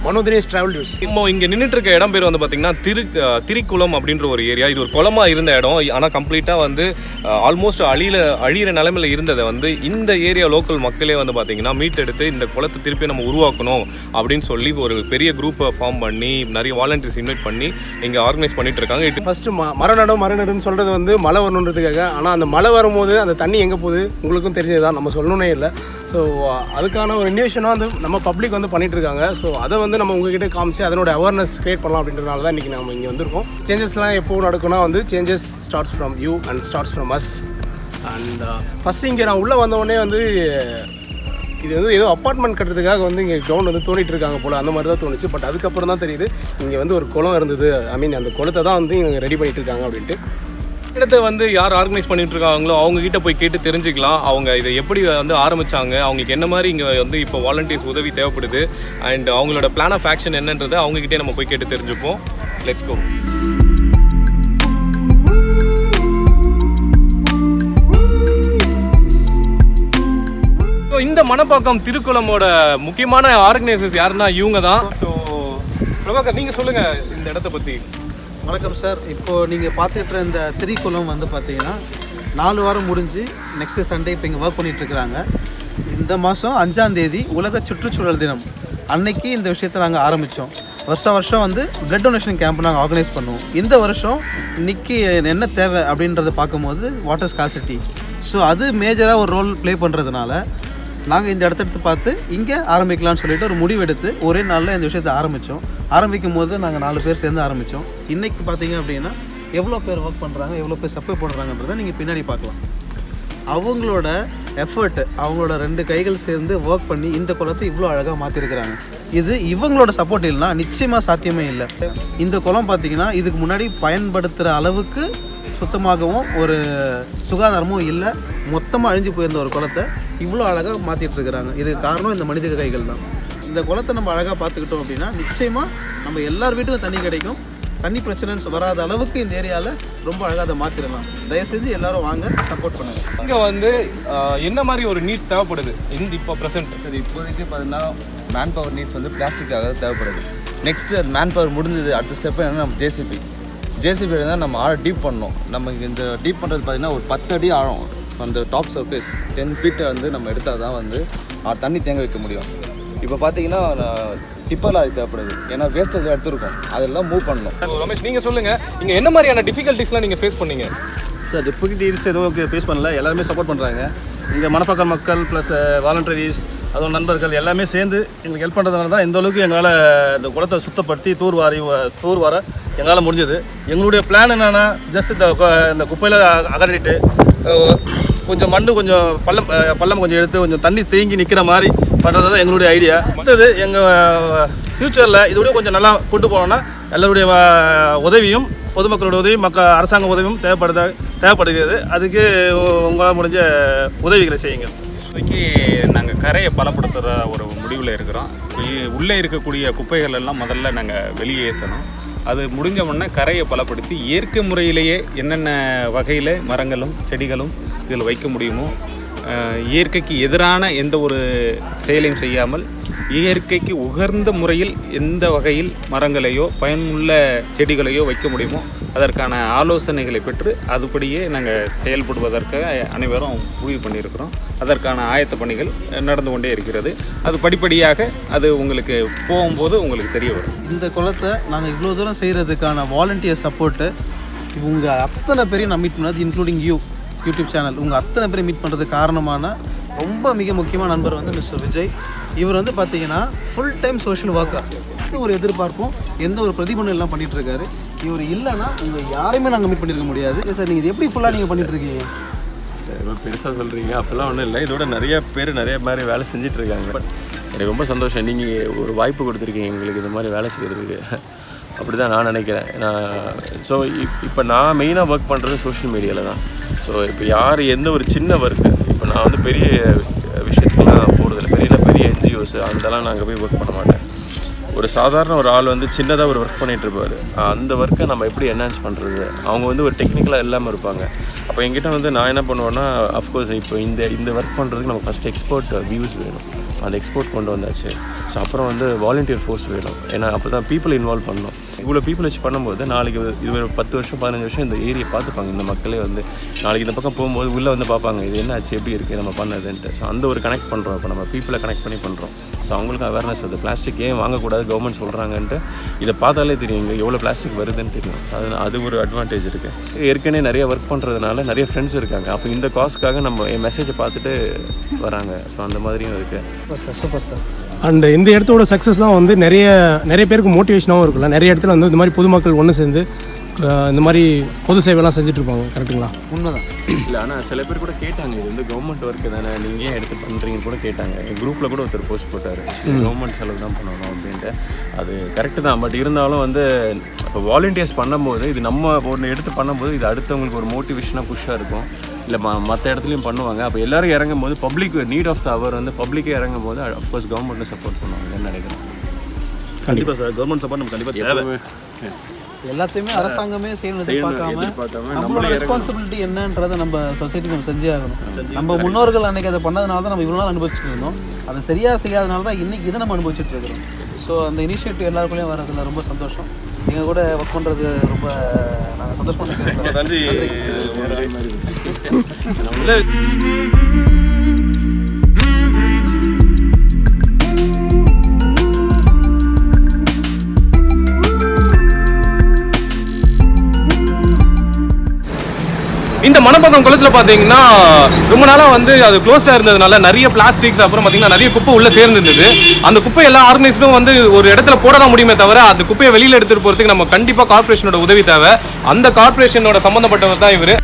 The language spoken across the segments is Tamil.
மனோ தினேஷ் டிராவல் நியூஸ். இப்போ இங்கே நின்றுட்டு இருக்க இடம் பேர் வந்து பார்த்தீங்கன்னா திரி குளம் அப்படின்ற ஒரு ஏரியா. இது ஒரு குளமாக இருந்த இடம். ஆனால் கம்ப்ளீட்டாக வந்து ஆல்மோஸ்ட் அழியிற நிலைமையில் இருந்ததை வந்து இந்த ஏரியா லோக்கல் மக்களே வந்து பார்த்தீங்கன்னா மீட்டெடுத்து இந்த குளத்தை திருப்பி நம்ம உருவாக்கணும் அப்படின்னு சொல்லி ஒரு பெரிய குரூப்பை ஃபார்ம் பண்ணி நிறைய வாலண்டியர்ஸ் இன்வைட் பண்ணி இங்கே ஆர்கனைஸ் பண்ணிட்டு இருக்காங்க. ஃபஸ்ட்டு மரநடுன்னு சொல்கிறது வந்து மழை வரணுன்றதுக்காக. ஆனால் அந்த மழை வரும்போது அந்த தண்ணி எங்கே போகுது உங்களுக்கும் தெரிஞ்சதுதான், நம்ம சொல்லணுன்னே இல்லை. ஸோ அதுக்கான ஒரு இன்விஷனாக வந்து நம்ம பப்ளிக் வந்து பண்ணிகிட்ருக்காங்க. ஸோ அதை வந்து நம்ம உங்ககிட்ட காமிச்சு அதனோட அவேர்னஸ் க்ரியேட் பண்ணலாம் அப்படின்றதுனால தான் இன்றைக்கி நம்ம இங்கே வந்திருக்கோம். சேஞ்சஸ்லாம் எப்போ நடக்கும்னா வந்து changes starts from you and starts from us. And first இங்கே நான் உள்ளே வந்தோடனே வந்து இது வந்து ஏதோ அப்பார்ட்மெண்ட் கட்டுறதுக்காக வந்து இங்கே கிரவுண்ட் வந்து தோண்டிட்டு இருக்காங்க போல், அந்த மாதிரி தான் தோணுச்சு. பட் அதுக்கப்புறம் தான் தெரியுது இங்கே வந்து ஒரு குளம் இருந்தது. ஐ மீன் அந்த குளத்தை தான் வந்து இவங்க ரெடி பண்ணிகிட்டு இருக்காங்க அப்படின்ட்டு. இடத்தை வந்து யார் ஆர்கனைஸ் பண்ணிட்டு இருக்காங்களோ அவங்க கிட்ட போய் கேட்டு தெரிஞ்சுக்கலாம். அவங்க இதை எப்படி வந்து ஆரம்பிச்சாங்க, அவங்களுக்கு என்ன மாதிரி இங்கே வந்து இப்போ வாலண்டியர்ஸ் உதவி தேவைப்படுது, அண்ட் அவங்களோட பிளான் ஆஃப் ஆக்ஷன் என்னன்றதை அவங்ககிட்டே நம்ம போய் கேட்டு தெரிஞ்சுப்போம். Let's go. ஸோ இந்த மணப்பாக்கம் திருக்குளமோட முக்கியமான ஆர்கனைசர்ஸ் யாருன்னா இவங்க தான். ஸோ பிரபாகர், நீங்கள் சொல்லுங்கள் இந்த இடத்த பற்றி. வணக்கம் சார். இப்போது நீங்கள் பார்த்துக்கிட்ட இந்த திரிக்குளம் வந்து பார்த்தீங்கன்னா 4 வாரம் முடிஞ்சு நெக்ஸ்ட்டு சண்டே இப்போ இங்கே ஒர்க் பண்ணிகிட்ருக்குறாங்க. இந்த மாதம் 5ஆம் தேதி உலக சுற்றுச்சூழல் தினம் அன்னைக்கு இந்த விஷயத்தை நாங்கள் ஆரம்பித்தோம். வருஷம் வந்து பிளட் டொனேஷன் கேம்ப் நாங்கள் ஆர்கனைஸ் பண்ணுவோம். இந்த வருஷம் இன்றைக்கி என்ன தேவை அப்படின்றத பார்க்கும்போது வாட்டர் ஸ்கார்சிட்டி. ஸோ அது மேஜராக ஒரு ரோல் ப்ளே பண்ணுறதுனால நாங்கள் இந்த இடத்த எடுத்து பார்த்து இங்கே ஆரம்பிக்கலாம்னு சொல்லிட்டு ஒரு முடிவெடுத்து ஒரே நாளில் இந்த விஷயத்தை ஆரம்பித்தோம். ஆரம்பிக்கும் போது நாங்கள் 4 பேர் சேர்ந்து ஆரம்பித்தோம். இன்றைக்கி பார்த்தீங்க அப்படின்னா எவ்வளோ பேர் ஒர்க் பண்ணுறாங்க, எவ்வளோ பேர் சப்போர்ட் பண்ணுறாங்கன்றதை நீங்கள் பின்னாடி பார்க்கலாம். அவங்களோட எஃபர்ட்டு, அவங்களோட 2 கைகள் சேர்ந்து ஒர்க் பண்ணி இந்த குளத்தை இவ்வளோ அழகாக மாற்றிருக்கிறாங்க. இது இவங்களோட சப்போர்ட் இல்லைனா நிச்சயமாக சாத்தியமே இல்லை. இந்த குளம் பார்த்திங்கன்னா இதுக்கு முன்னாடி பயன்படுத்துகிற அளவுக்கு சுத்தமாகவும் ஒரு சுகாதாரமும் இல்லை. மொத்தமாக அழிஞ்சு போயிருந்த ஒரு குளத்தை இவ்வளோ அழகாக மாற்றிட்டுருக்குறாங்க. இதுக்கு காரணம் இந்த மனித கைகள் தான். இந்த குளத்தை நம்ம அழகாக பார்த்துக்கிட்டோம் அப்படின்னா நிச்சயமாக நம்ம எல்லார் வீட்டுக்கும் தண்ணி கிடைக்கும். தண்ணி பிரச்சனை வராத அளவுக்கு இந்த ஏரியாவில் ரொம்ப அழகாக அதை மாற்றிடலாம். தயவுசெஞ்சு எல்லோரும் வாங்க, சப்போர்ட் பண்ணுங்கள். இங்கே வந்து என்ன மாதிரி ஒரு நீட்ஸ் தேவைப்படுது இப்போ ப்ரெசென்ட்? அது இப்போதைக்கு பார்த்தீங்கன்னா மேன் பவர் நீட்ஸ் வந்து பிளாஸ்டிக்காக தேவைப்படுது. நெக்ஸ்ட்டு அது மேன் பவர் முடிஞ்சது, அடுத்த ஸ்டெப்பு என்னென்னா நம்ம ஜேசிபி தான் நம்ம ஆழம் டீப் பண்ணணும். நம்ம இந்த டீப் பண்ணுறது பார்த்திங்கன்னா ஒரு 10 அடி ஆழம். அந்த டாப் சர்ஃபேஸ் 10 ஃபீட்டை வந்து நம்ம எடுத்தால் தான் வந்து தண்ணி தேங்க வைக்க முடியும். இப்போ பார்த்தீங்கன்னா டிப்பர் லாரி தேவைப்படுது. ஏன்னா வேஸ்டேஜ் எடுத்துருக்கோம், அதெல்லாம் மூவ் பண்ணணும். ரமேஷ், நீங்கள் சொல்லுங்கள், நீங்கள் என்ன மாதிரியான டிஃபிகல்ட்டிஸ்லாம் நீங்கள் ஃபேஸ் பண்ணீங்க? சார் டிஃபிகல்ட்டிஸ் எதுவும் ஃபேஸ் பண்ணல. எல்லாருமே சப்போர்ட் பண்ணுறாங்க. இங்கே மணப்பாக்கம் மக்கள் ப்ளஸ் வாலண்டரிஸ், அதுவும் நண்பர்கள் எல்லாமே சேர்ந்து எங்களுக்கு ஹெல்ப் பண்ணுறதுனால தான் இந்த அளவுக்கு எங்களால் இந்த குளத்தை சுத்தப்படுத்தி தூர் வர எங்களால் முடிஞ்சது. எங்களுடைய பிளான் என்னென்னா ஜஸ்ட் இந்த குப்பையில் அகற்றிட்டு கொஞ்சம் மண்ணு கொஞ்சம் பள்ளம் கொஞ்சம் எடுத்து கொஞ்சம் தண்ணி தேங்கி நிற்கிற மாதிரி பண்ணுறது தான் எங்களுடைய ஐடியா. அடுத்தது எங்கள் ஃப்யூச்சரில் இதோடய கொஞ்சம் நல்லா கொண்டு போனோன்னா எல்லாருடைய உதவியும், பொதுமக்களோட உதவியும், அரசாங்க உதவியும் தேவைப்படுகிறது. அதுக்கு உங்களால் முடிஞ்ச உதவிகளை செய்யுங்க. இப்போதைக்கு நாங்கள் கரையை பலப்படுத்துகிற ஒரு முடிவில் இருக்கிறோம். உள்ளே இருக்கக்கூடிய குப்பைகள் எல்லாம் முதல்ல நாங்கள் வெளியே ஏற்றணும். அது முடிஞ்ச உடனே கரையை பலப்படுத்தி இயற்கை முறையிலேயே என்னென்ன வகையில் மரங்களும் செடிகளும் இதில் வைக்க முடியுமோ, இயற்கைக்கு எதிரான எந்த ஒரு செயலையும் செய்யாமல் இயற்கைக்கு உகர்ந்த முறையில் எந்த வகையில் மரங்களையோ பயனுள்ள செடிகளையோ வைக்க முடியுமோ அதற்கான ஆலோசனைகளை பெற்று அதுபடியே நாங்கள் செயல்படுவதற்காக அனைவரும் முடிவு பண்ணியிருக்கிறோம். அதற்கான ஆயத்த பணிகள் நடந்து கொண்டே இருக்கிறது. அது படிப்படியாக அது உங்களுக்கு போகும்போது உங்களுக்கு தெரிய வரும். இந்த குளத்தை நாங்கள் இவ்வளோ தூரம் செய்கிறதுக்கான வாலண்டியர் சப்போர்ட்டு இவங்க அத்தனை பேரையும் நான் மீட் பண்ணது, இன்க்ளூடிங் யூடியூப் சேனல், உங்கள் அத்தனை பேரை மீட் பண்ணுறதுக்கு காரணமான ரொம்ப மிக முக்கியமான நண்பர் வந்து மிஸ்டர் விஜய். இவர் வந்து பார்த்தீங்கன்னா ஃபுல் டைம் சோஷியல் ஒர்க்கர். ஒரு எதிர்பார்ப்பும் எந்த ஒரு பிரதிபலனும் எல்லாம் பண்ணிகிட்ருக்காரு. இவர் இல்லைன்னா உங்கள் யாரையுமே நாங்கள் மீட் பண்ணியிருக்க முடியாது. சார், நீங்கள் இது எப்படி ஃபுல்லாக நீங்கள் பண்ணிகிட்ருக்கீங்க? பெருசாக சொல்கிறீங்க, அப்போல்லாம் ஒன்றும் இல்லை. இதோட நிறைய பேர் நிறைய மாதிரி வேலை செஞ்சிட்ருக்காங்க. பட் எனக்கு ரொம்ப சந்தோஷம், நீங்கள் ஒரு வாய்ப்பு கொடுத்துருக்கீங்க எங்களுக்கு இந்த மாதிரி வேலை செய்கிறதுக்கு. அப்படி தான் நான் நினைக்கிறேன். ஸோ இப்போ நான் மெயினாக ஒர்க் பண்ணுறது சோஷியல் மீடியாவில் தான். ஸோ இப்போ யார் எந்த ஒரு சின்ன ஒர்க்கு, இப்போ நான் வந்து பெரிய விஷயத்துக்குலாம் போகிறதில்ல. பெரிய என்ஜிஓஸ் அதெல்லாம் நாங்கள் போய் ஒர்க் பண்ண மாட்டேன். ஒரு சாதாரண ஒரு ஆள் வந்து சின்னதாக ஒரு ஒர்க் பண்ணிகிட்டு இருப்பார். அந்த ஒர்க்கை நம்ம எப்படி என்ஹான்ஸ் பண்ணுறது, அவங்க வந்து ஒரு டெக்னிக்கலாக இல்லாமல் இருப்பாங்க. அப்போ என்கிட்ட வந்து நான் என்ன பண்ணுவேன்னா, அஃப்கோர்ஸ் இப்போ இந்த ஒர்க் பண்ணுறதுக்கு நம்ம ஃபஸ்ட் எக்ஸ்போர்ட் வியூஸ் வேணும். அந்த எக்ஸ்போர்ட் கொண்டு வந்தாச்சு. ஸோ அப்புறம் வந்து வாலண்டியர் ஃபோர்ஸ் வேணும். ஏன்னா அப்போ தான் பீப்புள் இன்வால்வ் பண்ணணும். இவ்வளோ பீப்புள் வச்சு பண்ணும்போது நாளைக்கு இது ஒரு 10 வருஷம் 15 வருஷம் இந்த ஏரியை பார்த்துப்பாங்க. இந்த மக்களே வந்து நாளைக்கு இந்த பக்கம் போகும்போது உள்ளே வந்து பார்ப்பாங்க, இது என்ன ஆச்சு, எப்படி இருக்குது நம்ம பண்ணதுன்ட்டு. ஸோ அந்த ஒரு கனெக்ட் பண்ணுறோம். இப்போ நம்ம பீப்புளை கனெக்ட் பண்ணி பண்ணுறோம். ஸோ அவங்களுக்கு அவேர்னஸ் வருது. பிளாஸ்டிக் ஏன் வாங்கக்கூடாது கவர்மெண்ட் சொல்கிறாங்கன்ட்டு இதை பார்த்தாலே தெரியும், இங்கே எவ்வளோ பிளாஸ்டிக் வருதுன்னு தெரியும். அது ஒரு அட்வான்டேஜ் இருக்குது. ஏற்கனவே நிறைய ஒர்க் பண்ணுறதுனால நிறைய ஃப்ரெண்ட்ஸ் இருக்காங்க. அப்போ இந்த காஸ்க்காக நம்ம என் மெசேஜை பார்த்துட்டு வராங்க. ஸோ அந்த மாதிரியும் இருக்குது. Super sir. அண்ட் இந்த இடத்தோட சக்ஸஸ் தான் வந்து நிறைய பேருக்கு மோட்டிவேஷனாகவும் இருக்குல்ல. நிறைய இடத்துல வந்து இந்த மாதிரி பொதுமக்கள் ஒன்று சேர்ந்து இந்த மாதிரி பொது சேவையெல்லாம் செஞ்சுட்ருப்பாங்க. கரெக்டுங்களா? உண்மைதான். இல்லை, ஆனால் சில பேர் கூட கேட்டாங்க, இது வந்து கவர்மெண்ட் ஒர்க்கு தானே, நீங்கள் ஏன் எடுத்து பண்ணுறீங்கன்னு கூட கேட்டாங்க. என் குரூப்பில் கூட ஒருத்தர் போஸ்ட் போட்டார், கவர்மெண்ட் செலவு தான் பண்ணணும் அப்படின்ட்டு. அது கரெக்டு தான். பட் இருந்தாலும் வந்து இப்போ வாலண்டியர்ஸ் பண்ணும்போது இது நம்ம ஒன்று எடுத்து பண்ணும்போது இது அடுத்தவங்களுக்கு ஒரு மோட்டிவேஷனாக புஷ்ஷாக இருக்கும். இல்லை மற்ற இடத்துலையும் பண்ணுவாங்க. அப்போ எல்லோரும் இறங்கும் போது பப்ளிக் நீட் ஆஃப் த அவர் வந்து பப்ளிக்கே இறங்கும் போது அஃப்கோர்ஸ் கவர்மெண்ட்டும் சப்போர்ட் பண்ணுவாங்கன்னு நினைக்கிறேன். கண்டிப்பாக சார், கவர்மெண்ட் சப்போர்ட் நம்ம கண்டிப்பாக தேவை. எல்லாத்தையுமே அரசாங்கமே செய்யணும் எதிர்பார்க்காம நம்மளோட ரெஸ்பான்சிபிலிட்டி என்னன்றதை நம்ம சொசைட்டி நம்ம செஞ்சே ஆகணும். நம்ம முன்னோர்கள் அன்றைக்கி அதை பண்ணதுனால தான் நம்ம இவ்வளோ நாள் அனுபவிச்சுட்டு இருந்தோம். அதை சரியாக செய்யாதனால தான் இன்றைக்கி இதை நம்ம அனுபவிச்சுட்டு இருக்கிறோம். ஸோ அந்த இனிஷியேட்டிவ் எல்லாருக்குள்ளேயும் வரதுல ரொம்ப சந்தோஷம். நீங்கள் கூட ஒர்க் பண்ணுறது ரொம்ப நாங்கள் சந்தோஷமாக நன்றி. இந்த மணப்பக்கம் குளத்தில் பார்த்தீங்கன்னா ரொம்ப நாளாக வந்து அது க்ளோஸ்டாக இருந்ததுனால நிறைய பிளாஸ்டிக்ஸ், அப்புறம் பார்த்தீங்கன்னா நிறைய குப்பை உள்ளே சேர்ந்துருந்தது. அந்த குப்பை எல்லா ஆர்கனைஸரும் வந்து ஒரு இடத்துல போட தான் முடியுமே தவிர அந்த குப்பையை வெளியில் எடுத்துகிட்டு போகிறதுக்கு நம்ம கண்டிப்பாக கார்பரேஷனோட உதவி தேவை. அந்த கார்பரேஷனோட சம்மந்தப்பட்டவர் தான் இவர்.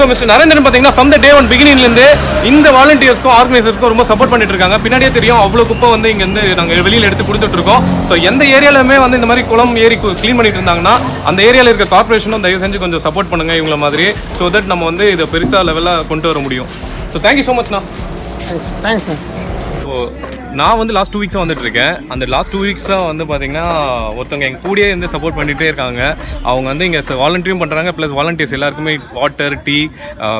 ஸோ மிஸ்டர் நரேந்திரன் பார்த்தீங்கன்னா ஃப்ரம் த டே ஒன் பிகினிங்லேருந்து இந்த வாலண்டியர்ஸ்க்கும் ஆர்கனைசருக்கும் ரொம்ப சப்போர்ட் பண்ணிட்டு இருக்காங்க. பின்னாடியே தெரியும் அவ்வளோ குப்பை வந்து இங்கேருந்து நாங்கள் வெளியில் எடுத்து கொடுத்துட்ருக்கோம். ஸோ எந்த ஏரியாலுமே வந்து இந்த மாதிரி குளம் ஏரி க்ளீன் பண்ணிட்டு இருந்தாங்கன்னா அந்த ஏரியாவில் இருக்க கார்பரேஷனும் தயவு செஞ்சு கொஞ்சம் சப்போர்ட் பண்ணுங்க இவங்கள மாதிரி. ஸோ தட் நம்ம வந்து இதை பெருசாக லெவலாக கொண்டு வர முடியும். ஸோ தேங்க்யூ ஸோ மச்ண்ணா. Thanks sir. ஸோ நான் வந்து லாஸ்ட் 2 வீக்ஸாக வந்துட்டுருக்கேன். அந்த லாஸ்ட் 2 வீக்ஸாக வந்து பார்த்தீங்கன்னா ஒருத்தவங்க எங்கள் கூடயே இருந்து சப்போர்ட் பண்ணிகிட்டே இருக்காங்க. அவங்க வந்து இங்கே வாலண்டியரும் பண்ணுறாங்க, ப்ளஸ் வாலண்டியர்ஸ் எல்லாருக்குமே வாட்டர், டீ,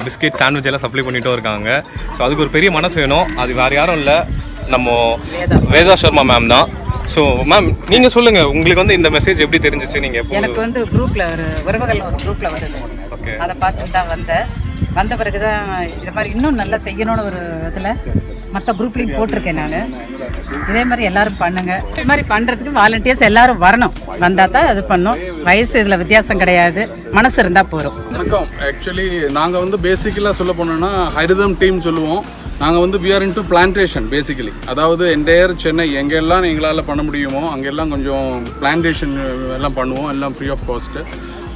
பிஸ்கெட், சாண்ட்விச் எல்லாம் சப்ளை பண்ணிகிட்டும் இருக்காங்க. ஸோ அதுக்கு ஒரு பெரிய மனசு வேணும். அது வேறு யாரும் இல்லை, நம்ம வேதா சர்மா மேம் தான். ஸோ மேம் நீங்கள் சொல்லுங்கள், உங்களுக்கு வந்து இந்த மெசேஜ் எப்படி தெரிஞ்சிச்சு? நீங்கள் எனக்கு வந்து குரூப்பில் ஒரு உறவுகள் ஒரு குரூப்பில் வருது. ஓகே, அதை பார்த்துட்டு தான் வந்த பிறகு தான் இது மாதிரி இன்னும் நல்லா செய்யணும்னு ஒரு இதில் மற்ற குரூப்லேயும் போட்டிருக்கேன் நான். இதே மாதிரி எல்லோரும் பண்ணுங்கள். இது மாதிரி பண்ணுறதுக்கு வாலண்டியர்ஸ் எல்லோரும் வரணும். வந்தால் தான் அது பண்ணும். வயசு இதில் வித்தியாசம் கிடையாது, மனசு இருந்தால் போகிறோம். வணக்கம். ஆக்சுவலி நாங்கள் வந்து பேசிக்கலாக சொல்ல போனோன்னா ஹரிதம் டீம் சொல்லுவோம். நாங்கள் வந்து we are into plantation basically. அதாவது என்டையர் சென்னை எங்கெல்லாம் எங்களால் பண்ண முடியுமோ அங்கெல்லாம் கொஞ்சம் பிளான்டேஷன் எல்லாம் பண்ணுவோம், எல்லாம் ஃப்ரீ ஆஃப் காஸ்ட்டு.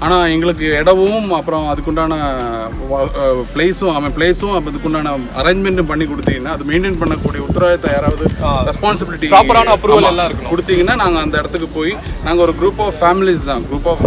ஆனால் எங்களுக்கு இடமும் அப்புறம் அதுக்குண்டான பிளேஸும் அதுக்குண்டான அரேஞ்ச்மெண்ட்டும் பண்ணி கொடுத்தீங்கன்னா அது மெயின்டைன் பண்ணக்கூடிய உத்தரவாதத்தை யாராவது ரெஸ்பான்சிபிலிட்டி கொடுத்தீங்கன்னா நாங்கள் அந்த இடத்துக்கு போய் நாங்கள் ஒரு குரூப் ஆஃப் ஃபேமிலிஸ் தான், குரூப் ஆஃப்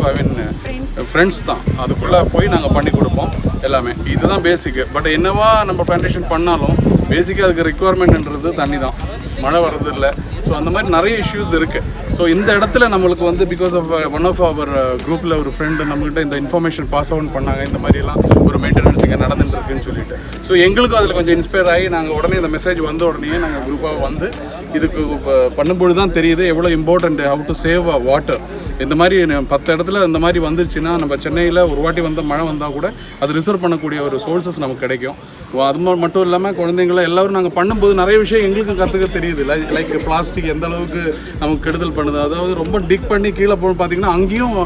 ஃப்ரெண்ட்ஸ் தான், அதுக்குள்ளே போய் நாங்கள் பண்ணி கொடுப்போம் எல்லாமே. இதுதான் பேசிக்கு. பட் என்னவா நம்ம பிளான்டேஷன் பண்ணாலும் பேசிக்காக அதுக்கு ரெக்குவயர்மெண்ட்ன்றது தண்ணி தான், மழை வர்றது இல்லை. ஸோ அந்த மாதிரி நிறைய இஷ்யூஸ் இருக்குது. ஸோ இந்த இடத்துல நம்மளுக்கு வந்து பிகாஸ் ஆஃப் ஒன் ஆஃப் அவர் குரூப்பில் ஒரு ஃப்ரெண்டு நம்மகிட்ட இந்த இன்ஃபர்மேஷன் பாஸ் அவுட் பண்ணாங்க, இந்த மாதிரிலாம் ஒரு மெயின்டெனன்ஸ் இங்கே நடந்துட்டு இருக்குன்னு சொல்லிட்டு. ஸோ எங்களுக்கும் அதில் கொஞ்சம் இன்ஸ்பயர் ஆகி நாங்கள் உடனே இந்த மெசேஜ் வந்த உடனே நாங்கள் குரூப்பாக வந்து இதுக்கு பண்ணும்பொழுது தான் தெரியுது எவ்வளோ important how to save water. இந்த மாதிரி 10 இடத்துல இந்த மாதிரி வந்துருச்சுன்னா நம்ம சென்னையில் ஒரு வாட்டி வந்த மழை வந்தால் கூட அது ரிசர்வ் பண்ணக்கூடிய ஒரு சோர்ஸஸ் நமக்கு கிடைக்கும். அது மட்டும் இல்லாமல் குழந்தைங்கள எல்லோரும் நாங்கள் பண்ணும்போது நிறைய விஷயம் எங்களுக்கும் கற்றுக்க தெரியுது. லைக் பிளாஸ்டிக் எந்த அளவுக்கு நமக்கு கெடுதல் பண்ணுது. அதாவது ரொம்ப டிக் பண்ணி கீழே போய் பார்த்தீங்கன்னா அங்கேயும்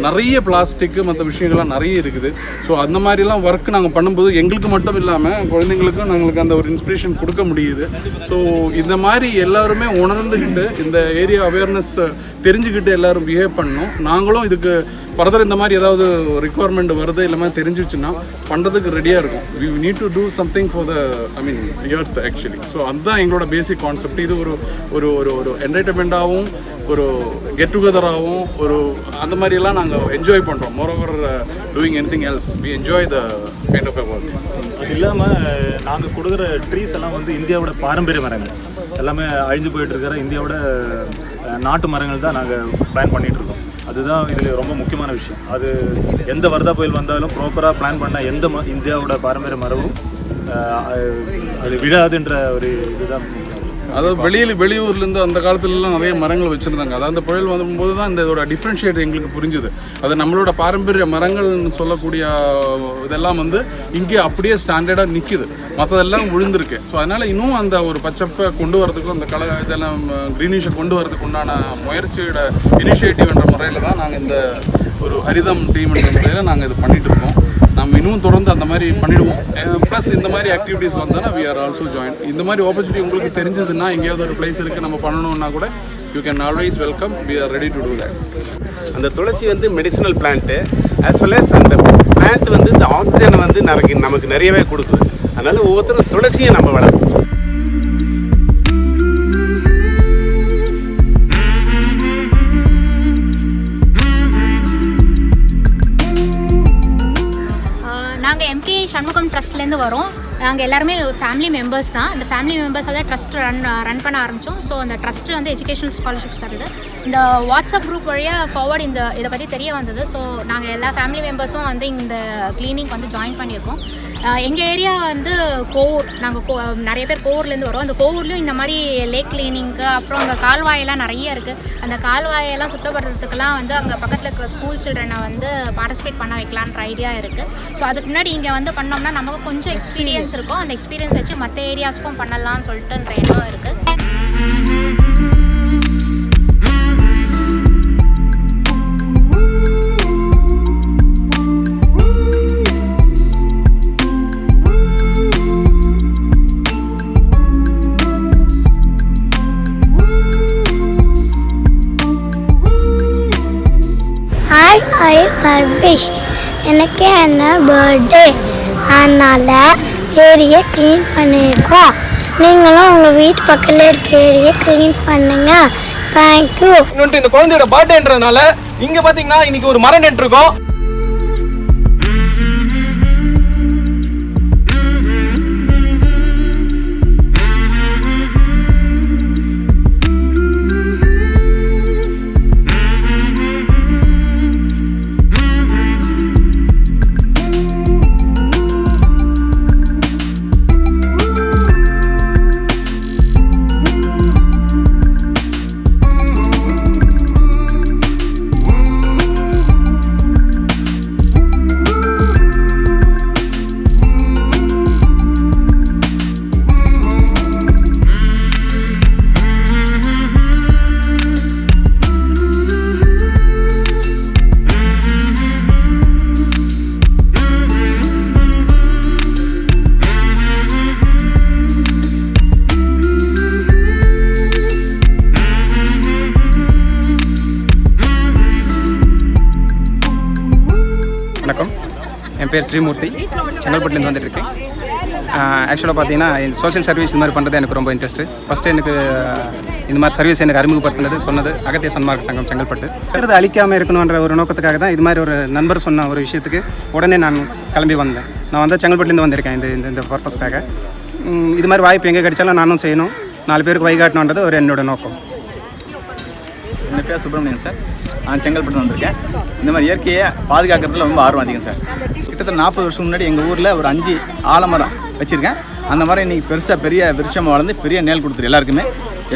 நிறைய பிளாஸ்டிக்கு மற்ற விஷயங்கள்லாம் நிறைய இருக்குது. ஸோ அந்த மாதிரிலாம் ஒர்க் நாங்கள் பண்ணும்போது எங்களுக்கு மட்டும் இல்லாமல் குழந்தைங்களுக்கும் நாங்களுக்கு அந்த ஒரு இன்ஸ்பிரேஷன் கொடுக்க முடியுது. ஸோ இந்த மாதிரி எல்லாருமே உணர்ந்துக்கிட்டு இந்த ஏரியா அவேர்னஸ் தெரிஞ்சுக்கிட்டு எல்லோரும் பிஹேவ் பண்ணணும். நாங்களும் இதுக்கு ஃபர்தர் இந்த மாதிரி ஏதாவது ரிக்குவயர்மெண்ட் வருது இல்லை மாதிரி தெரிஞ்சிச்சுன்னா பண்ணுறதுக்கு ரெடியாக இருக்கும். We need to do something for the earth actually. So அதுதான் எங்களோட பேசிக் கான்செப்ட். இது ஒரு ஒரு ஒரு ஒரு என்டர்டைன்மெண்ட்டாகவும் ஒரு கெட் டுகெதராகவும் ஒரு அந்த மாதிரியெல்லாம் நாங்கள் என்ஜாய் பண்ணுறோம். Moreover doing anything else we enjoy the kind of work. அது இல்லாமல் நாங்கள் கொடுக்குற ட்ரீஸ் எல்லாம் வந்து இந்தியாவோட பாரம்பரிய மரங்கள், எல்லாமே அழிஞ்சு போயிட்டு இருக்கிற இந்தியாவோட நாட்டு மரங்கள் தான் நாங்கள் பிளான் பண்ணிகிட்ருக்கோம். அதுதான் இதில் ரொம்ப முக்கியமான விஷயம். அது எந்த வருதா புயல் வந்தாலும் ப்ராப்பராக பிளான் பண்ண எந்த இந்தியாவோட பாரம்பரிய மரமும் அது விடாதுன்ற ஒரு இதுதான் முக்கியம். அதாவது வெளியூர்லேருந்து அந்த காலத்துலலாம் நிறைய மரங்கள் வச்சுருந்தாங்க. அதாவது அந்த புயல் வரும்போது தான் இந்த இதோட டிஃப்ரென்ஷியேட் எங்களுக்கு புரிஞ்சுது. அது நம்மளோட பாரம்பரிய மரங்கள்னு சொல்லக்கூடிய இதெல்லாம் வந்து இங்கே அப்படியே ஸ்டாண்டர்டாக நிற்கிது, மற்றதெல்லாம் விழுந்திருக்கு. ஸோ அதனால் இன்னும் அந்த ஒரு பச்சப்பை கொண்டு வரதுக்கும் அந்த இதெல்லாம் க்ரீனிஷை கொண்டு வரதுக்கு உண்டான முயற்சியோட இனிஷியேட்டிவ்ன்ற முறையில் தான் நாங்கள் இந்த ஒரு ஹரிதம் டீம்ன்ற முறையில் நாங்கள் இது பண்ணிகிட்ருக்கோம். நம்ம இன்னும் தொடர்ந்து அந்த மாதிரி பண்ணிடுவோம். ப்ளஸ் இந்த மாதிரி ஆக்டிவிட்டீஸ் வந்தோன்னா வி ஆர் ஆல்சோ ஜாயின். இந்த மாதிரி ஆப்பர்ச்சுனிட்டி உங்களுக்கு தெரிஞ்சதுன்னா எங்கேயாவது ஒரு பிளேஸ் இருக்குது நம்ம பண்ணணுன்னா கூட you can always welcome. We are ready to do that. அந்த துளசி வந்து medicinal plant as well as அந்த பிளான்ட் வந்து இந்த ஆக்சிஜனை வந்து நமக்கு நிறையவே கொடுக்குது. அதனால் ஒவ்வொருத்தரும் துளசியை நம்ம வளர்ப்போம். சண்முகம் ட்ரஸ்ட்லேருந்து வரோம். நாங்கள் எல்லாருமே ஃபேமிலி மெம்பர்ஸ் தான். இந்த ஃபேமிலி மெம்பர்ஸ் எல்லாம் ட்ரஸ்ட் ரன் பண்ண ஆரம்பித்தோம். ஸோ அந்த ட்ரஸ்ட்டு வந்து எஜுகேஷனல் ஸ்காலர்ஷிப்ஸ் தருது. இந்த வாட்ஸ்அப் குரூப் வழியாக ஃபார்வர்ட் இதை பற்றி தெரிய வந்தது. ஸோ நாங்கள் எல்லா ஃபேமிலி மெம்பர்ஸும் வந்து இந்த கிளீனிங் வந்து ஜாயின் பண்ணியிருக்கோம். எங்கள் ஏரியா வந்து கோவூர். நாங்கள் நிறைய பேர் கோவூர்லேருந்து வரோம். அந்த கோவூர்லேயும் இந்த மாதிரி லேக் கிளீனிங்க்கு அப்புறம் அங்கே கால்வாயெல்லாம் நிறைய இருக்குது. அந்த கால்வாயெல்லாம் சுத்தப்படுறதுக்கெல்லாம் வந்து அங்கே பக்கத்தில் இருக்கிற ஸ்கூல் சில்ட்ரனை வந்து பார்ட்டிசிபேட் பண்ண வைக்கலான்ற ஐடியா இருக்குது. ஸோ அதுக்கு முன்னாடி இங்கே வந்து பண்ணோம்னா நமக்கு கொஞ்சம் எக்ஸ்பீரியன்ஸ் இருக்கும். அந்த எக்ஸ்பீரியன்ஸ் வச்சு மற்ற ஏரியாஸ்க்கும் பண்ணலாம்னு சொல்லிட்டுன்ற எண்ணம் இருக்குது. ஹாய் சர்வேஷ், எனக்கு என்ன பர்த்டே, அதனால் ஏரியை க்ளீன் பண்ணியிருக்கோம். நீங்களும் உங்கள் வீட்டு பக்கத்தில் இருக்க ஏரியை க்ளீன் பண்ணுங்க. தேங்க்யூ. இந்த குழந்தையோட பர்த்டேன்றதுனால இங்கே பார்த்தீங்கன்னா இன்னைக்கு ஒரு மரம் நட்டுருக்கோம். வணக்கம், என் பேர் ஸ்ரீமூர்த்தி, செங்கல்பட்டுலேருந்து வந்துட்டுருக்கேன். ஆக்சுவலாக பார்த்தீங்கன்னா சோஷியல் சர்வீஸ் இந்த மாதிரி பண்ணுறது எனக்கு ரொம்ப இன்ட்ரெஸ்ட்டு. ஃபஸ்ட்டு எனக்கு இந்த மாதிரி சர்வீஸ் எனக்கு அறிமுகப்படுத்தினது சொன்னது அகத்திய சன்மார்க்க சங்கம் செங்கல்பட்டு. இருக்கிறது அழிக்காமல் இருக்கணுன்ற ஒரு நோக்கத்துக்காக தான் இது மாதிரி ஒரு நண்பர் சொன்ன ஒரு விஷயத்துக்கு உடனே நான் கிளம்பி வந்தேன். நான் வந்து செங்கல்பட்டுலேருந்து வந்திருக்கேன் இந்த பர்பஸ்க்காக. இது மாதிரி வாய்ப்பு எங்கே கிடைச்சாலும் நானும் செய்யணும், 4 பேருக்கு வழிகாட்டணுன்றது ஒரு என்னோட நோக்கம். என் பேர் சுப்பிரமணியன் சார், நான் செங்கல்பட்டு வந்திருக்கேன். இந்த மாதிரி இயற்கையை பாதுகாக்கிறதுல ரொம்ப ஆர்வம் அதிகம் சார். கிட்டத்தட்ட 40 வருஷம் முன்னாடி எங்கள் ஊரில் ஒரு 5 ஆலமரம் வச்சுருக்கேன். அந்த மரம் இன்றைக்கி பெரிய விருட்சமாக வளர்ந்து பெரிய நேல் கொடுத்துரு எல்லாருக்குமே.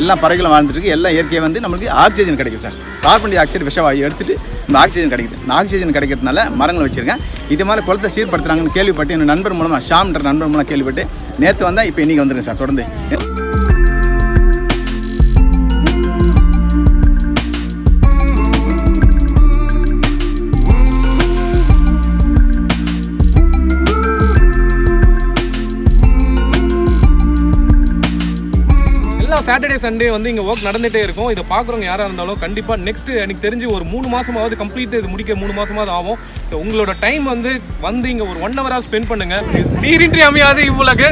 எல்லா பறவைகளும் வாழ்ந்துருக்கு. எல்லா இயற்கையை வந்து நம்மளுக்கு ஆக்சிஜன் கிடைக்கும் சார். கார்பன் டை ஆக்சைடு விஷவாயு எடுத்துகிட்டு இந்த ஆக்சிஜன் கிடைக்குது. இந்த ஆக்சிஜன் கிடைக்கிறதுனால மரங்கள் வச்சுருக்கேன். இது மாதிரி குளத்தை சீர்படுத்துகிறாங்கன்னு கேள்விப்பட்டு என் நண்பர் மூலமாக ஷாம்ன்ற நண்பர் மூலம் கேள்விப்பட்டு நேற்று வந்தால் இப்போ இன்றைக்கி வந்துருங்க சார். தொடர்ந்து சாட்டர்டே சண்டே வந்து இங்கே ஒர்க் நடந்துகிட்டே இருக்கும். இதை பார்க்குறவங்க யாராக இருந்தாலும் கண்டிப்பாக நெக்ஸ்ட் எனக்கு தெரிஞ்சு ஒரு 3 மாதமாவது கம்ப்ளீட் இது முடிக்க 3 மாதமாவது ஆகும். ஸோ உங்களோட டைம் வந்து இங்கே ஒரு 1 ஹவராக ஸ்பெண்ட் பண்ணுங்கள். நீரின்றி அமையாது இவ்வுலகு.